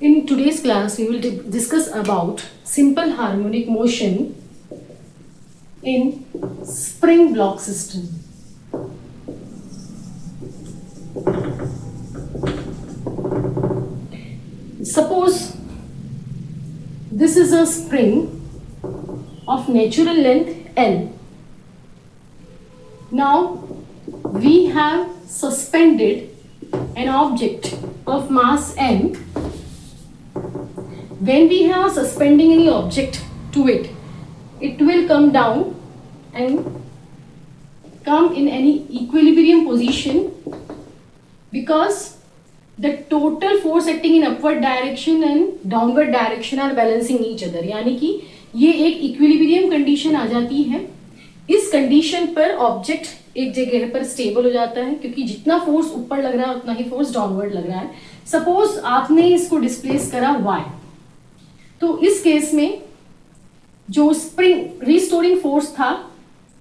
In today's class, we will discuss about simple harmonic motion in spring block system. Suppose this is a spring of natural length L. Now we have suspended an object of mass m. When we are suspending any object to it, it will come down and come in any equilibrium position because the total force acting in upward direction and downward direction are balancing each other. यानी कि ये एक equilibrium condition आ जाती है. इस condition पर object एक जगह पर स्टेबल हो जाता है क्योंकि जितना फोर्स ऊपर लग रहा है उतना ही फोर्स डाउनवर्ड लग रहा है. सपोज आपने इसको डिस्प्लेस करा y, तो इस केस में जो स्प्रिंग रिस्टोरिंग फोर्स था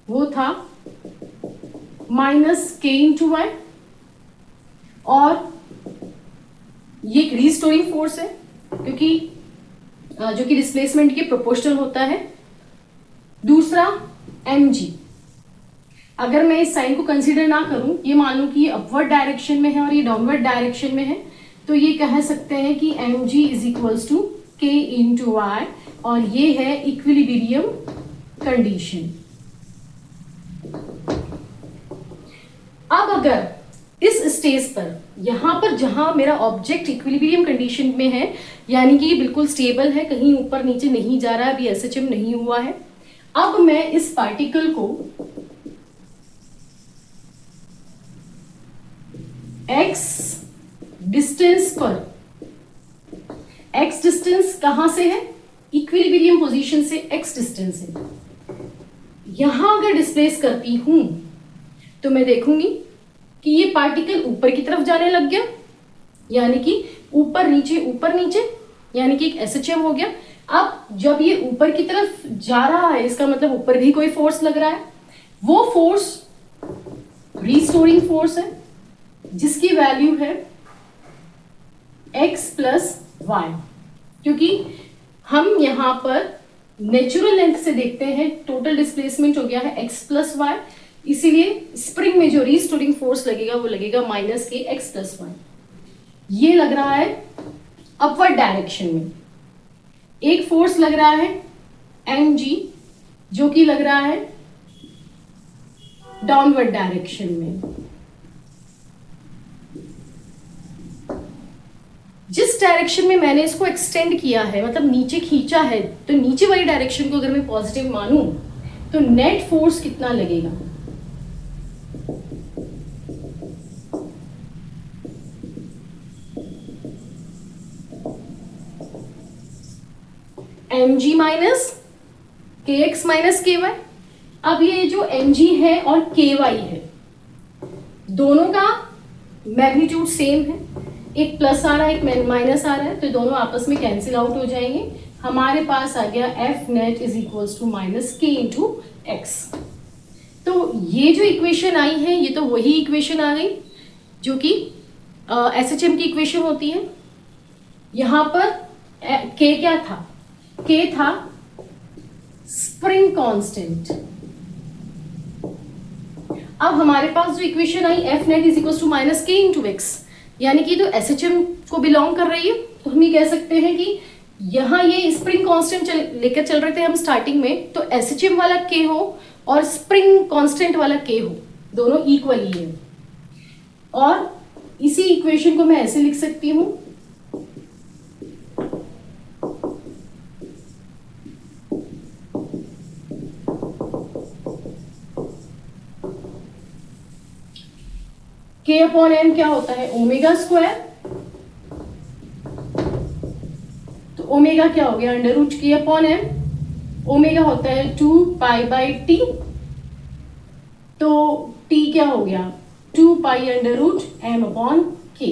वो था -k इंटू वाई, और ये एक रिस्टोरिंग फोर्स है क्योंकि जो कि डिस्प्लेसमेंट के प्रोपोर्शनल होता है. दूसरा mg. अगर मैं इस साइन को कंसीडर ना करूं, ये मान लूं कि ये अपवर्ड डायरेक्शन में है और ये डाउनवर्ड डायरेक्शन में है, तो ये कह सकते हैं कि mg is equals to k into y, और ये है इक्विलिब्रियम कंडीशन. अब अगर इस स्टेज पर यहां पर जहां मेरा ऑब्जेक्ट इक्विलिब्रियम कंडीशन में है, यानी कि ये बिल्कुल स्टेबल है, कहीं ऊपर नीचे नहीं जा रहा है, अभी एसएचएम नहीं हुआ है. अब मैं इस पार्टिकल को x डिस्टेंस पर, x डिस्टेंस कहां से है? इक्विलिब्रियम पोजीशन से x डिस्टेंस है. यहां अगर डिस्प्लेस करती हूं तो मैं देखूंगी कि ये पार्टिकल ऊपर की तरफ जाने लग गया, यानी कि ऊपर नीचे, यानी कि एक एसएचएम हो गया. अब जब ये ऊपर की तरफ जा रहा है, इसका मतलब ऊपर भी कोई फोर्स लग रहा है. वो फोर्स रिस्टोरिंग फोर्स है जिसकी वैल्यू है x प्लस वाई, क्योंकि हम यहां पर नेचुरल लेंथ से देखते हैं. टोटल डिस्प्लेसमेंट हो गया है x प्लस वाई, इसीलिए स्प्रिंग में जो रिस्टोरिंग फोर्स लगेगा वो लगेगा -k x प्लस वाई. ये लग रहा है अपवर्ड डायरेक्शन में. एक फोर्स लग रहा है mg जो कि लग रहा है डाउनवर्ड डायरेक्शन में. जिस डायरेक्शन में मैंने इसको एक्सटेंड किया है, मतलब नीचे खींचा है, तो नीचे वाली डायरेक्शन को अगर मैं पॉजिटिव मानूं तो नेट फोर्स कितना लगेगा? mg minus kx minus ky. अब ये जो mg है और ky है, दोनों का मैग्नीट्यूड सेम है. एक प्लस आ रहा है, एक माइनस आ रहा है, तो दोनों आपस में कैंसिल आउट हो जाएंगे. हमारे पास आ गया F net is equals to -k into X. तो ये जो इक्वेशन आई है, ये तो वही इक्वेशन आ गई जो कि एसएचएम की इक्वेशन होती है. यहां पर k क्या था? k था स्प्रिंग कांस्टेंट. अब हमारे पास जो इक्वेशन आई F net is equals to -k into X, यानी कि तो एसएचएम को बिलोंग कर रही है, तो हम ये कह सकते हैं कि यहां ये स्प्रिंग कांस्टेंट लेकर चल रहे थे हम स्टार्टिंग में, तो एसएचएम वाला k हो और स्प्रिंग कांस्टेंट वाला k हो, दोनों इक्वल ही है. और इसी इक्वेशन को मैं ऐसे लिख सकती हूं, k अपॉन m क्या होता है? Omega square. तो ओमेगा क्या हो गया? Under root k upon m. Omega होता है 2 पाई बाई t, तो t क्या हो गया? 2 pi under root m upon k,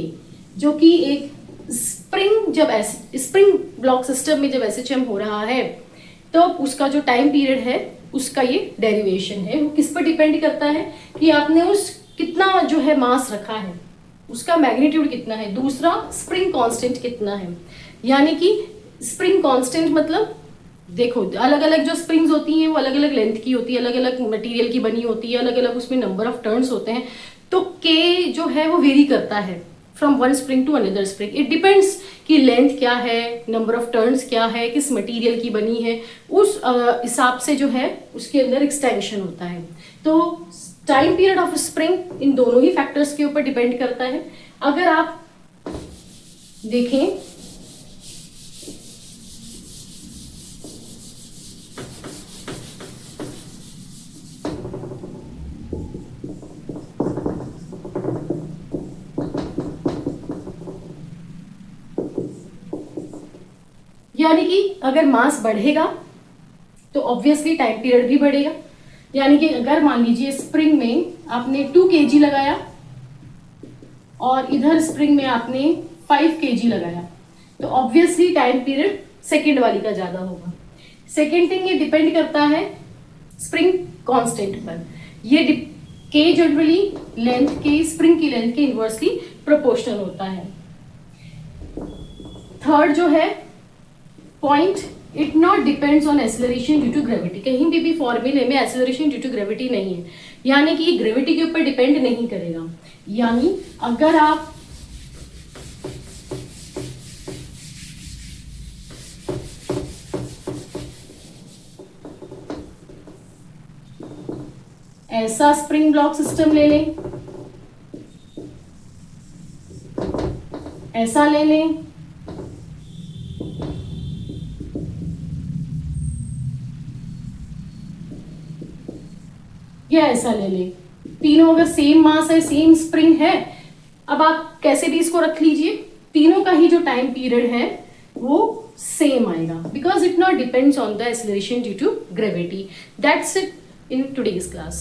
जो कि एक स्प्रिंग ब्लॉक सिस्टम में जब एसएचएम हो रहा है तो उसका जो टाइम पीरियड है उसका ये डेरिवेशन है. वो किस पर डिपेंड करता है कि आपने उस कितना जो है मास रखा है. उसका मैग्नीट्यूड कितना है, दूसरा स्प्रिंग कांस्टेंट कितना है। यानी कि स्प्रिंग कांस्टेंट मतलब देखो अलग अलग जो स्प्रिंग्स होती हैं वो अलग अलग लेंथ की होती है, अलग अलग मटेरियल की बनी होती है, अलग अलग उसमें नंबर ऑफ टर्न्स होते हैं, तो के जो है वो वेरी करता है from one spring to another spring. It depends कि लेंथ क्या है, नंबर ऑफ टर्न्स क्या है, किस मटेरियल की बनी है, उस हिसाब से जो है उसके अंदर एक्सटेंशन होता है। तो time period of spring in दोनों ही फैक्टर्स के ऊपर डिपेंड करता है। अगर आप देखें यानी कि अगर मास बढ़ेगा तो ऑब्वियसली टाइम पीरियड भी बढ़ेगा। यानी कि अगर मान लीजिए स्प्रिंग में आपने 2 kg लगाया और इधर स्प्रिंग में आपने 5 kg लगाया, तो ऑब्वियसली टाइम पीरियड सेकेंड वाली का ज्यादा होगा। सेकेंड थिंग, ये डिपेंड करता है स्प्रिंग कांस्टेंट पर। ये के जनरली लेंथ के, स्प्रिंग की लेंथ के इनवर्सली प्रोपोर्शनल होता है। थर्ड जो है point, it not depends on acceleration due to gravity. कहीं भी फॉर्मूले में एक्सेलरेशन ड्यू टू ग्रेविटी नहीं है, यानी कि ग्रेविटी के ऊपर डिपेंड नहीं करेगा। यानी अगर आप ऐसा स्प्रिंग ब्लॉक सिस्टम ले लें, ऐसा ले लें, या ऐसा ले लें, तीनों अगर सेम मास है, सेम स्प्रिंग है, अब आप कैसे भी इसको रख लीजिए, तीनों का ही जो टाइम पीरियड है वो सेम आएगा, because it not depends on the acceleration due to gravity. That's it in today's class.